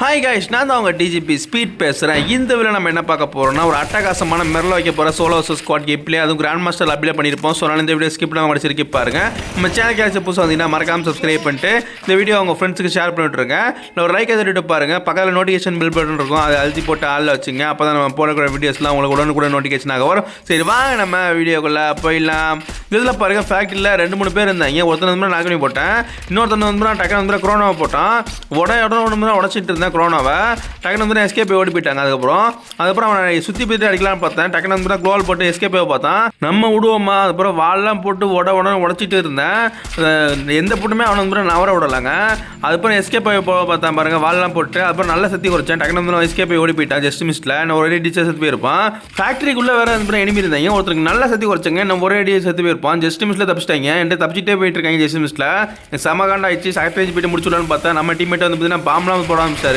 Hi guys, நான் தான் உங்கள் டிஜிபி ஸ்பீட் பேசுகிறேன். இந்த வீடியோ நம்ம என்ன பார்க்க போகிறோம்னா, ஒரு அட்டகாசமான மெரில் வைக்க போகிற சோலோ வர்சஸ் ஸ்குவாட் கேம்ப்ளே, அதுவும் கிராண்ட் மாஸ்டர் அப்ளை பண்ணியிருப்போம். ஸோ நான் இந்த வீடியோ ஸ்கிப் பண்ணாமல் படிச்சிருக்கி பாருங்க. நம்ம சேனல் கேட்ச புதுசாக வந்தீங்கன்னா மறக்காமல் சப்ஸ்கிரைப் பண்ணிட்டு இந்த வீடியோ உங்கள் ஃப்ரெண்ட்ஸுக்கு ஷேர் பண்ணிட்டுருங்க. இல்லை ஒரு லைக் எடுத்துகிட்டு பாருங்கள். பக்கத்தில் நோட்டிஃபிகேஷன் பில் பட்டன் இருக்கும், அதை அழுத்தி போட்டு ஆளில் வச்சுங்க. அப்போ தான் நம்ம போடக்கூடிய வீடியோஸ்லாம் உங்களுக்கு உடனுக்குடன் நோட்டிஃபிகேஷனாக வரும். சரி வாங்க நம்ம வீடியோக்குள்ளே போயிடலாம். இதில் பாருங்கள், ஃபேக்ட்ரியில் 2-3 பேர் இருந்தாங்க. ஒருத்தர் வந்து நான் பண்ணி போட்டேன், இன்னொருத்தர் வந்து நான் டக்குனு வந்து கொரோனாவை போட்டான். உடச்சிட்டு இருந்தேன் கொரோனாவை. டக்குனு வந்து எஸ்கேப் ஓடி போயிட்டாங்க. அதுக்கப்புறம் அவனை சுற்றி போயிட்டு அடிக்கலாம்னு பார்த்தேன். டக்குனு வந்து குளோல் போட்டு எஸ்கேப் பார்த்தான். நம்ம விடுவோமா, அதுக்கப்புறம் வால்லாம் போட்டு உடச்சிட்டு இருந்தேன். எந்த போட்டுமே அவனை வந்து நவர விடலாங்க. அதுக்கப்புறம் எஸ்கேப் போக பார்த்தேன் பாருங்க, வால்லாம் போட்டு. அதுக்கப்புறம் நல்ல சத்தி குறைச்சேன். டக்குனு வந்து எஸ்கேப் ஓடி போயிட்டான். ஜஸ்ட் மிஸ்ல நான் ஒரே அடி செத்து போயிருப்பான். ஃபேக்ட்ரிக்குள்ளே வேற வந்து எனிமி இருந்தாங்க. ஒருத்தருக்கு நல்ல சத்தி குறைச்சங்க, நம்ம ஒரே அடி செத்து போயிருப்பான். ஜஸ்ட் மிஸ்ல தப்பிச்சிட்டாங்க. என்கிட்ட தப்பிச்சிட்டே போயிட்டு இருக்காங்க. ஜஸ்ட் மிஸ்ல சமகாண்ட ஆயிடுச்சு. சாக்டேஜ் போயிட்டு முடிச்சுடலான்னு பார்த்தா நம்ம டீம்மேட் வந்து பார்த்தீங்கன்னா பாம்பெலாம் போட ஆரம்பிச்சாரு.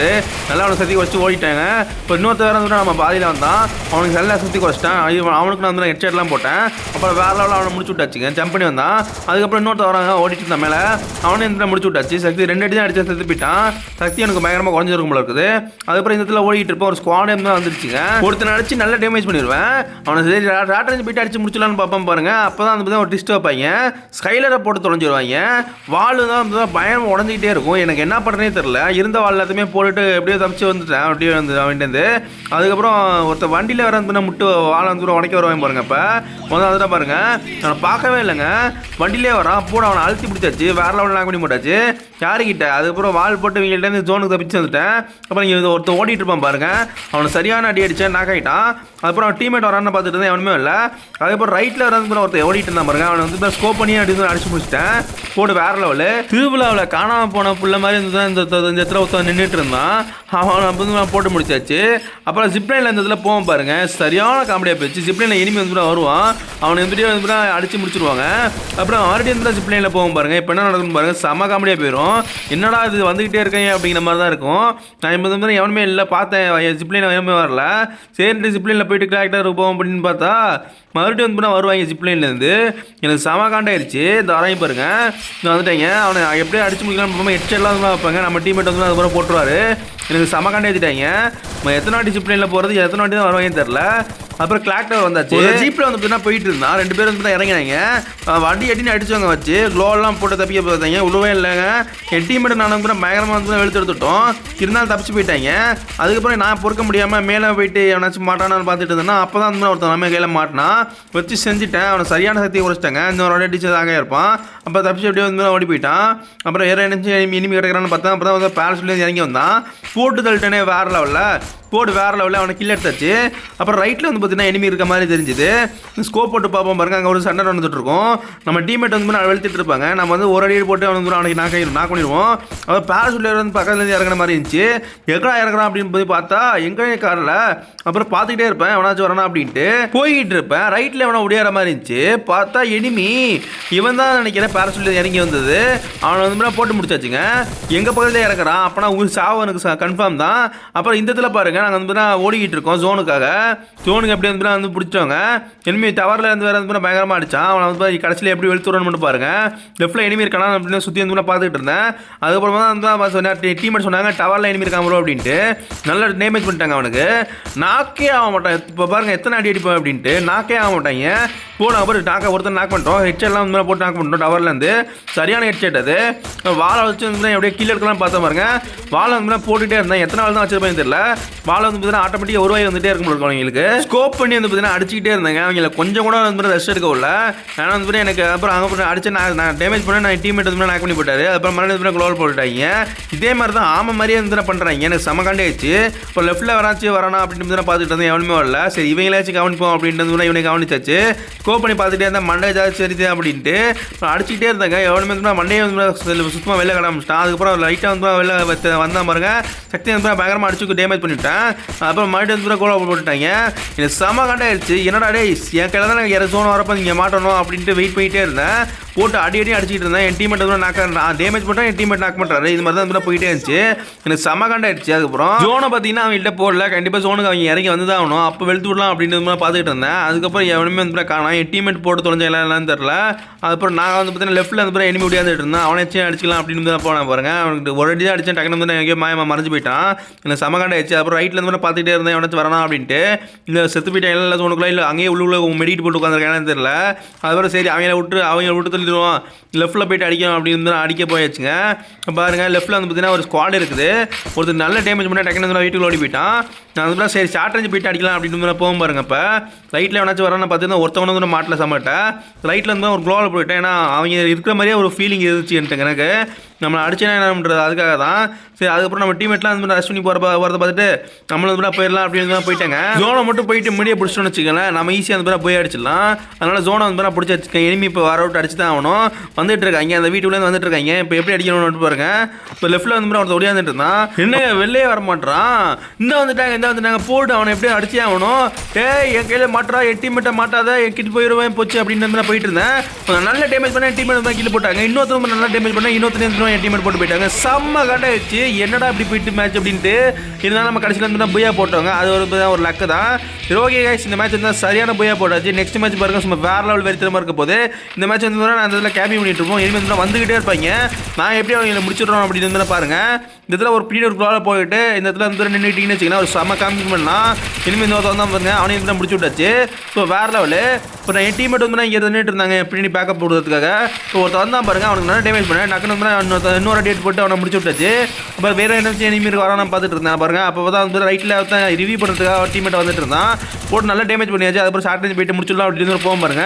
நல்லா அவனை சத்தி குறைச்சி ஓடிட்டாங்க. இப்போ இன்னொருத்தர் வந்து நம்ம பாதியில் வந்தான். அவனுக்கு நல்லா சுற்றி குறைச்சிட்டான். அவனுக்கு நான் வந்து ஹெட்செட்லாம் போட்டேன். அப்புறம் வேற லெவலில் அவனை முடிச்சு விட்டாச்சுங்க. ஜம்ப் பண்ணி வந்தான். அதுக்கப்புறம் இன்னொருத்தர் வராங்க, ஓடிட்டு இருந்தான் மேலே. அவனே இந்த முடிச்சு விட்டாச்சு. சக்தி 2 அடி தான் அடிச்சு செத்து போயிட்டான். சக்தி எனக்கு பயங்கரமாக குறைஞ்சிருக்கும் போல இருக்குது. அதுக்கப்புறம் இந்த இடத்துல ஓடிட்டு இருப்போம். ஒரு ஸ்குவாட் தான் வந்துருச்சுங்க. ஒருத்தனை அடிச்சு நல்லா டேமேஜ் பண்ணிடுவேன். அவனை சரி ராட்டரிஞ்சு போயிட்டு அடிச்சு முடிச்சலான்னு பார்ப்பேன் பாருங்க. அப்போ தான் வந்து ஒரு டிஸ்ட் வைப்பாங்க. ஸ்கைலரை போட்டு தொலைஞ்சிருவாங்க. வால் தான் வந்து பயங்கரமாக உடஞ்சிக்கிட்டே இருக்கும். எனக்கு என்ன பண்ணுறதே தெரியல. இருந்த வால் எல்லாத்தையுமே போட்டுட்டு எப்படியோ தப்பிச்சு வந்துட்டேன். அப்படியே வந்து அவன்ட்டு. அதுக்கப்புறம் ஒருத்தர் வண்டியில் வேற வந்து முட்டு வாழை வந்து உடைக்க வருவாங்க பாருங்க. இப்போ முதல்ல வந்துட்டா பாருங்க, நான் பார்க்கவே இல்லைங்க. வண்டியிலே வரான். போட அவனை அழுத்தி பிடிச்சாச்சு. வேற லெவலில் நாக் பண்ணி போட்டாச்சு யாருக்கிட்ட. அதுக்கப்புறம் வால் போட்டு இவங்கள்ட்ட ஜோனுக்கு தப்பிச்சு வந்துட்டேன். அப்புறம் இங்கே ஒருத்தர் ஓடிட்டு இருப்பான் பாருங்க. அவனை சரியான அடி அடிச்சேன், நாக் ஆகிட்டான். அதுக்கப்புறம் அவன் டீம்மேட் வரான்னு பார்த்துட்டு இருந்தேன், எவனுமே இல்லை. அதுக்கப்புறம் ரைட்டில் வந்து ஒருத்தர் ஓடிட்டு இருந்தான் பாருங்க. அவனை வந்து ஸ்கோப் பண்ணி அடிச்சு முடிச்சிட்டேன். போட்டு வேற லெவலு. திருவிழாவில் காணாமல் போன புள்ள மாதிரி இந்த இடத்துல ஒருத்தர் நின்றுட்டு இருந்தான். அவனை வந்து போட்டு முடிச்சாச்சு. அப்புறம் ஜிப்லைனில் இந்த இதில் போவோம் பாருங்க, சரியான காமெடியாக போயிடுச்சு. ஜிப்லைனில் இனிமே வந்து வருவான். அவனை வந்து அடிச்சு முடிச்சிருவாங்க. அப்புறம் மறுபடியும் வந்து ஜிப்லைனில் போவோம் பாருங்க. இப்போ என்ன நடக்குன்னு பாருங்க, செம காமெடியாக போயிடும். என்னடா இது வந்துகிட்டே இருக்கேன் அப்படிங்கிற மாதிரி தான் இருக்கும். நான் இப்போ வந்து எவனுமே இல்லை பார்த்தேன், ஜிப்லைனில் எவனுமே வரல. சரிட்டு ஜிப்லைனில் போயிட்டு கிராக்டர் போவோம் அப்படின்னு பார்த்தா மறுபடியும் வந்து வருவாங்க ஜிப்லைன்லேருந்து. எனக்கு செம காண்டாயிருச்சு. இந்த வரையும் பாருங்க, நான் வந்துட்டேங்க. அவனை எப்படியும் அடிச்சு முடிக்கலாம். ஹெட்செட்லாம் வந்து வைப்பாங்க. நம்ம டீம்மேட் வந்து அதுக்கப்புறம் போட்டுருவாரு. எனக்கு செம காண்டே ஏற்றிட்டாங்க. எத்தனை வாட்டி ஜிப்லைனில் போகிறது, எத்தனை வாட்டி தான் வருவாங்கன்னு தெரில. அப்புறம் கிளாக்டர் வந்தாச்சு. ஜீப்பில் வந்து பார்த்தீங்கன்னா போயிட்டு இருந்தான். 2 பேர் வந்து இறங்கினாங்க. வண்டி எட்டின்னு அடிச்சவங்க வச்சு க்ளோவெல்லாம் போட்டு தப்பிக்க பார்த்தாங்க. உழுவே இல்லைங்க. என் டீம்மேட் நானும் கூட பயங்கரமாக வந்து வெளுத்து எடுத்துட்டோம். இருந்தாலும் தப்பிச்சு போயிட்டாங்க. அதுக்கப்புறம் நான் பொறுக்க முடியாமல் மேலே போயிட்டு எவனாச்சும் மாட்டானான்னு பார்த்துட்டு இருந்தேன்னா அப்போ தான் வந்து ஒருத்தன் நம்ம கையில் மாட்டினா வச்சு செஞ்சுட்டேன். அவனை சரியான சக்தியை குறைச்சிட்டாங்க. இன்னொரு அடிச்சதாக இருப்பான். அப்போ தப்பிச்சு அப்படியே வந்து ஓடி போயிட்டான். அப்புறம் வேறு என்ன இனிமே கிடைக்கிறான்னு பார்த்தா அப்புறம் வந்து பேலஸ்லேருந்து இறங்கி வந்தான். போட்டு தள்ளிட்டேனே வேறு லெவலில். போட்டு வேறு லெவலில் அவனை கில் எடுத்தாச்சு. அப்புறம் ரைட்டில் வந்து பார்த்தீங்கன்னா எனிமி இருக்க மாதிரி தெரிஞ்சுது. ஸ்கோப் போட்டு பார்ப்போம் பாருங்க, அங்கே ஒரு சண்டை வந்துட்டு இருக்கும். நம்ம டீம்மேட் வந்து வெளுத்துட்டு இருப்பாங்க. நம்ம வந்து ஒரு அடி போட்டு அவனுக்கு நாக் பண்ணிடுவோம். அப்புறம் பேரசூட்டில் வந்து பக்கத்துலேருந்து இறங்குற மாதிரி இருந்துச்சு. எங்கடா இறங்குறான் அப்படின்னு போய் பார்த்தா எங்கே காரில். அப்புறம் பார்த்துக்கிட்டே இருப்பேன், எவனாச்சும் வரானா அப்படின்ட்டு போய்கிட்டு இருப்பேன். ரைட்டில் எவனா ஒடியார மாதிரி இருந்துச்சு. பார்த்தா எனிமி இவன் தான் நினைக்கிறேன். பேரசூட்டில் இறங்கி வந்தது. அவனை வந்து போட்டு முடிச்சாச்சுங்க. எங்கள் பக்கத்தில் இறக்குறான். அப்போனா உங்கள் சாவு எனக்கு கன்ஃபார்ம் தான். அப்புறம் இந்த இடத்துல பாருங்க, நாங்கள் வந்து ஓடிக்கிட்டு இருக்கோம் ஜோனுக்காக. ஜோனுக்கு எப்படி வந்து பிடிச்சவங்க எனிமி டவரில் இருந்து வேறு வந்து பயங்கரமாக அடித்தான். அவனை வந்து கடைசியில் எப்படி வெளுத்துறன்னு மட்டும் பாருங்க. லெஃப்ட்டில் எனிமி இருக்கானா அப்படின்னு சுற்றி வந்து பார்த்துக்கிட்டு இருந்தேன். அதுக்கப்புறமா தான் டீம்மேட் சொன்னாங்க டவரில் எனிமி இருக்காம அப்படின்ட்டு. நல்லா டேமேஜ் பண்ணிட்டாங்க. அவனுக்கு நாக்கே ஆக மாட்டான். இப்போ பாருங்க எத்தனை அடி அடிப்பேன் அப்படின்ட்டு. நாக்கே ஆக மாட்டாங்க. போன அப்புறம் ஒருத்தர் நாக் பண்ணிட்டோம். ஹெட்செட்லாம் வந்து போட்டு நாக் பண்ணிட்டோம். டவர்லேருந்து சரியான ஹெட்செட். அது வாழை வச்சு வந்து எப்படியே கீழே எடுக்கலாம் பார்த்தா பாருங்க. வாழை வந்து போட்டுகிட்டே இருந்தேன். எத்தனை நாள் தான் வச்சிருப்பேன்னு தெரியல. வாழை வந்து பார்த்தீங்கன்னா ஆட்டோமேட்டிக்காக ஒரு வாய் வந்துட்டே இருக்கும் அவங்களுக்கு. ஸ்கோப் பண்ணி வந்து பார்த்தீங்கன்னா அடிச்சுக்கிட்டே இருந்தாங்க. அவங்களை கொஞ்சம் கூட வந்து ரெஸ்ட் எடுக்க விடல. ஏன்னா வந்து எனக்கு அப்புறம் அங்கே அடிச்சு நான் டேமேஜ் பண்ண நான் டீம்மேட் வந்து நாக் பண்ணி போட்டாரு. அப்புறம் மறுபடியும் க்ளோவல் போட்டுட்டாங்க. இதே மாதிரி தான் ஆமாம் மாதிரியே வந்து பண்ணுறாங்க. எனக்கு செம காண்டே ஆயிடுச்சு. இப்போ லெஃப்ட்டில் வரானா அப்படின்னு பார்த்துட்டு இருந்தேன். எவனுமே வரல. சரி இவங்களாச்சும் கவனிப்போம் அப்படின்ட்டு இவனை கவனிச்சாச்சு. ஸ்கோப் பண்ணி பார்த்துட்டே இருந்தால் மண்டே ஏதாச்சும் சரிது அப்படின்ட்டு அடிச்சுக்கிட்டே இருந்தாங்க. எவனுமே வந்து மண்டையை வந்து சுத்தமாக வெளில கிளம்பிச்சிட்டான். அதுக்கப்புறம் லைட்டாக வந்து வெளில வந்தான் பாருங்க. சக்தி வந்து பயங்கரமாக அடிச்சு டேமேஜ் பண்ணிவிட்டேன். அப்புறம் மறுபடியும் வந்து கோலா போட்டுட்டாங்க. எனக்கு செம காண்டாயிடுச்சு. என்னடா டே என் கையில் தான் எனக்கு ஜோன் வரப்போ இங்கே மாட்டணும் அப்படின்ட்டு வெயிட் பண்ணிகிட்டே இருந்தேன். போட்டு அடி அடிச்சுட்டு இருந்தேன். என் டீம்மேட் வந்து நான் டேமேஜ் பண்ணுறேன், என் டீம்மேட் நாக் பண்ணுறாரு. இது மாதிரி தான் போயிட்டே இருந்துச்சு. எனக்கு செம காண்டாயிடுச்சு. அதுக்கப்புறம் ஜோனை பார்த்தீங்கன்னா அவன் இல்லை போடல. கண்டிப்பாக ஜோனுக்கு அவங்க இறங்கி வந்து தான் ஆகணும். அப்போ வெளுத்து விடலாம் அப்படின்றது மாதிரி பார்த்துக்கிட்டு இருந்தேன். அதுக்கப்புறம் எவனுமே வந்து காணோம். என் டீம்மேட் போட்டு தொலைஞ்ச எல்லாம் தெரில. அதுக்கப்புறம் நான் வந்து பார்த்தீங்கன்னா லெஃப்ட்டில் வந்து எனிமி முடியாதுட்டு இருந்தேன். அவனை அடிச்சிக்கலாம் அப்படின்னு தான் போனேன் பாருங்க. அவனுக்கு ஒரு அடி தான் அடிச்சேன். டக்குனு வந்து எங்கேயோ மாயமாக மறைஞ்சு உடஞ்சு போயிட்டான். எனக்கு சமகாண்ட ஆயிடுச்சு. அப்புறம் ரைட்டில் இருந்து பார்த்துக்கிட்டே இருந்தேன் எவனாச்சும் வரணும் அப்படின்ட்டு. இந்த செத்து போயிட்டான் எல்லாம் தோணுக்குள்ள இல்லை அங்கேயே உள்ள மெடிக்கிட்டு போட்டு உட்காந்துருக்கானு தெரியல. அதுக்கப்புறம் சரி அவங்க விட்டு தள்ளிடுவோம், லெஃப்ட்டில் போயிட்டு அடிக்கணும் அப்படின்னு அடிக்க போயாச்சுங்க. பாருங்கள் லெஃப்ட்டில் வந்து பார்த்தீங்கன்னா ஒரு ஸ்குவாட் இருக்குது. ஒருத்தர் நல்ல டேமேஜ் பண்ணி டக்குனு வீட்டுக்கு ஓடி போயிட்டான். நான் அதுக்குள்ள சரி ஷார்ட் ரேஞ்ச் போயிட்டு அடிக்கலாம் அப்படின்னு போகும் பாருங்க. இப்போ ரைட்டில் எவனாச்சும் வரணும்னு பார்த்தீங்கன்னா ஒருத்தவங்க வந்து மாட்டில் சமாட்டேன். ரைட்டில் இருந்து ஒரு க்ளோவில் போயிட்டேன். ஏன்னா அவங்க இருக்கிற மாதிரியே ஒரு ஃபீலிங் இருந்துச்சு எனக்கு. நம்மளை அடிச்சேன்னா என்ன பண்ணுறது, அதுக்காக தான். சரி அதுக்கப்புறம் நம்ம டீமேட்லாம் வந்து ரஷ் பண்ணி வரதை பார்த்துட்டு நம்மள வந்து போயிடலாம் அப்படின்னு தான் போயிட்டாங்க. ஜோனை மட்டும் போயிட்டு முடிய பிடிச்சோன்னு வச்சுக்கோங்களேன், நம்ம ஈஸியாக வந்து போய் அடிச்சிடலாம். அதனால் ஜோனை வந்து பிடிச்சி வச்சுக்கேன். எனிமி இப்போ வர விட்டு அடிச்சு தான் ஆகணும். வந்துட்டு இருக்காங்க அந்த வீட்டுக்குள்ளேருந்து வந்துட்டு இருக்காங்க. இப்போ எப்படி அடிக்கணும்னு பாருங்க. இப்போ லெஃப்ட்டில் வந்து ஒருத்தர் ஒடியாந்துட்டு இருந்தான். என்ன வெளியே வர மாட்டான். இந்த வந்துட்டாங்க போட்டு அவனை எப்படியும் அடிச்சே ஆகணும். என் கையில் மாட்டா டீமேட்டை மாட்டாத என் கிட்ட போயிடுவேன் போச்சு அப்படின்னு நான் போயிட்டு இருந்தேன். நல்ல டேமேஜ் பண்ண டீமேட் தான் கீழே போட்டாங்க. இன்னொருத்தரும் நல்லா டேமேஜ் பண்ண இன்னொருத்தரும் என் டீமேட் போட்டு போயிட்டாங்க. செம்ம கண்டை வச்சு என்னடா இப்படி போயிட்டு மேட்ச் அப்படின்ட்டு இருந்தாலும் நம்ம கடைசியில் வந்து புயா போட்டோங்க. அது ஒரு லக்கு தான். ஓகே கைஸ், இந்த மேட்ச் வந்து சரியான புயா போட்டாச்சு. நெக்ஸ்ட் மேட்ச் பாருங்க சும்மா வேற லெவல் வெறித்தனமாக இருக்க போது. இந்த மேட்ச் வந்து நான் அந்த இதில் கேபி பண்ணிட்டு இருப்போம். இனிமேல் வந்து வந்துகிட்டே இருப்பாங்க. நான் எப்படி அவங்க முடிச்சிடுறோம் அப்படின்னு வந்து பாருங்க. இந்த இடத்துல ஒரு பீரியட் குளோவில் போயிட்டு இந்த இடத்துல வந்து நின்றுட்டிங்கன்னு வச்சுக்கோங்க, ஒரு செம்ம காமிக் பண்ணலாம். இனிமேல் இந்த ஒருத்தர் தான் பாருங்க அவனையும் வந்து முடிச்சு விட்டாச்சு. ஸோ வேற லெவலு. இப்போ நான் என் டீமேட் வந்து இங்கே நின்றுட்டு இருந்தாங்க எப்படி பேக்கப் போடுறதுக்காக. ஸோ ஒருத்தர் வந்தான் பாருங்க, அவனுக்கு நல்லா டேமேஜ் பண்ணேன். டக்குனு வந்து இன்னொரு டேட் போட்டு அவனை முடிச்சு விட்டாச்சு. அப்புறம் வேறு என்ன எனிமி வரான்னு பார்த்துட்டு இருந்தேன் பாருங்க. அப்போ தான் வந்து ரைட்டில் தான் ரிவ்யூ பண்ணுறதுக்காக டீமேட் வந்துட்டு இருந்தான். போட்டு நல்லா டேமேஜ் பண்ணியாச்சு. அதுக்கப்புறம் ஷார்ட் ரேஞ்ச் போயிட்டு முடிச்சிடலாம் அப்படின்னு போகும் பாருங்க.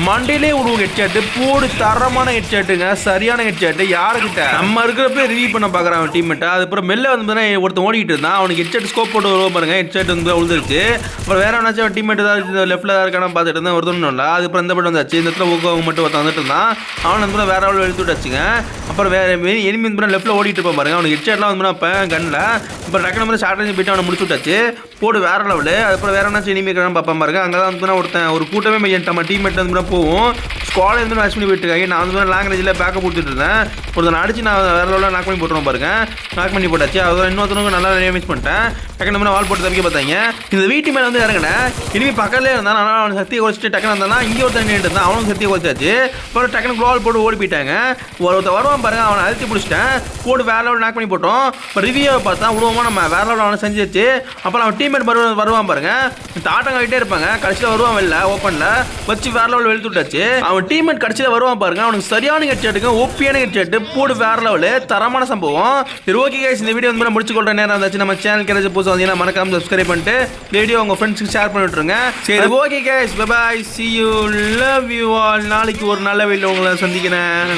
மண்டையிலே ஒரு ஹெட்ஷாட்டு போடு தரமான ஹெட்ஷாட்டுங்க, சரியான ஹெட்ஷாட்டு. யாருக்கிட்ட நம்ம இருக்கிறப்ப ரிவ்யூ பண்ண பார்க்குறான் அவன் டீமேட்டை. அதுக்கப்புறம் மெல்ல வந்து ஒருத்தன் ஓடிட்டு இருந்தான். அவனுக்கு ஹெட்ஷாட் ஸ்கோப் போட்டு வருவோம் பாருங்க. ஹெட்ஷாட் வந்து விழுந்துருச்சு. அப்புறம் வேற என்னாச்சும் அவன் டீமேட் ஏதாவது லெஃப்ட்டில் தான் இருக்கான பார்த்துட்டு இருந்தேன். ஒருத்தனும் இல்லை. அதுக்கப்புறம் இந்த படம் வந்தாச்சு. இந்த இடத்துல ஊக்கம் மட்டும் ஒருத்தன் வந்துட்டு இருந்தான். அவன் வந்து வேற ஆள் எழுத்து விட்டாச்சுங்க. அப்புறம் வேற எனிமி வந்து லெஃப்ட்டில் ஓடிட்டு இருப்பான் பாருங்க. அவனுக்கு ஹெட்ஷாட்லாம் வந்து இப்போ கண்ணில். அப்புறம் டக்கு நம்ம ஷார்ட் ரேஞ்ச் போயிட்டு அவனை முடிச்சு விட்டாச்சு. போடு வேற லெவலு. அதுக்கப்புறம் வேற என்னாச்சும் எனிமி இருக்கான்னு பார்ப்பான் பாருங்க. அங்கே தான் வந்து ஒருத்தன் ஒரு கூட்டமே நம்ம டீமேட் வந்து போவோம். ஸ்குவாட் வந்து மேட்ச் பண்ணி போயிட்டு இருக்காங்க. நான் வந்து லாங்குவேஜில் பேக்கப் கொடுத்துட்டு இருந்தேன். ஒருத்தன் அடிச்சு நான் வேற லெவலில் நாக் பண்ணி போட்டுருவோம் பாருங்க. நாக் பண்ணி போட்டாச்சு. அதான் இன்னொருத்தனுக்கு நல்லா டேமேஜ் பண்ணிட்டேன். டக்குனு நம்ம வால் போட்டு தப்பிக்க பார்த்தாங்க. இந்த வீட்டு மேலே வந்து இறங்கினேன். இனிமே பக்கத்துலேயே இருந்தான். ஆனால் அவன் சக்தியை குறைச்சிட்டு டக்குனு இருந்தானா இங்கே ஒருத்தன் நின்றுட்டு இருந்தான். அவனுக்கு சக்தியை குறைச்சாச்சு. அப்புறம் டக்குனு வால் போட்டு ஓடி போயிட்டாங்க. ஒருத்தர் வருவான் பாருங்க, அவனை அழுத்தி பிடிச்சிட்டேன். போட்டு வேற லெவல் நாக் பண்ணி போட்டோம். இப்போ ரிவ்யூவை பார்த்தா விடுவோமா நம்ம வேற லெவல் அவனை செஞ்சிச்சு. அப்புறம் அவன் டீமேட் வருவான் பாருங்க. தாட்டம் கட்டிட்டே இருப்பாங்க. கடைசியில் வருவான் வெளில ஓப்பனில் வச்சு வேற லெவல் வெளுத்து விட்டாச்சு. அவன் டீமேட் கடைசியில் வருவான் பாருங்க. அவனுக்கு சரியான ஹெட்ஷாட்டுக்கு ஓப்பியான ஹெட்ஷாட்டு போடு வேற லெவலு தரமான சம்பவம். சரி ஓகே கைஸ், இந்த வீடியோ வந்து முடிச்சு கொள்ற நேரம் இருந்தாச்சு. நம்ம சேனல் கிடைச்ச புதுசாக வந்தீங்கன்னா மறக்காம சப்ஸ்கிரைப் பண்ணிட்டு வீடியோ உங்கள் ஃப்ரெண்ட்ஸுக்கு ஷேர் பண்ணி விட்டுருங்க. சரி okay guys, bye bye, see you, love you all. நாளைக்கு ஒரு நல்ல வீடியோவில் உங்களை சந்திக்கிறேன்.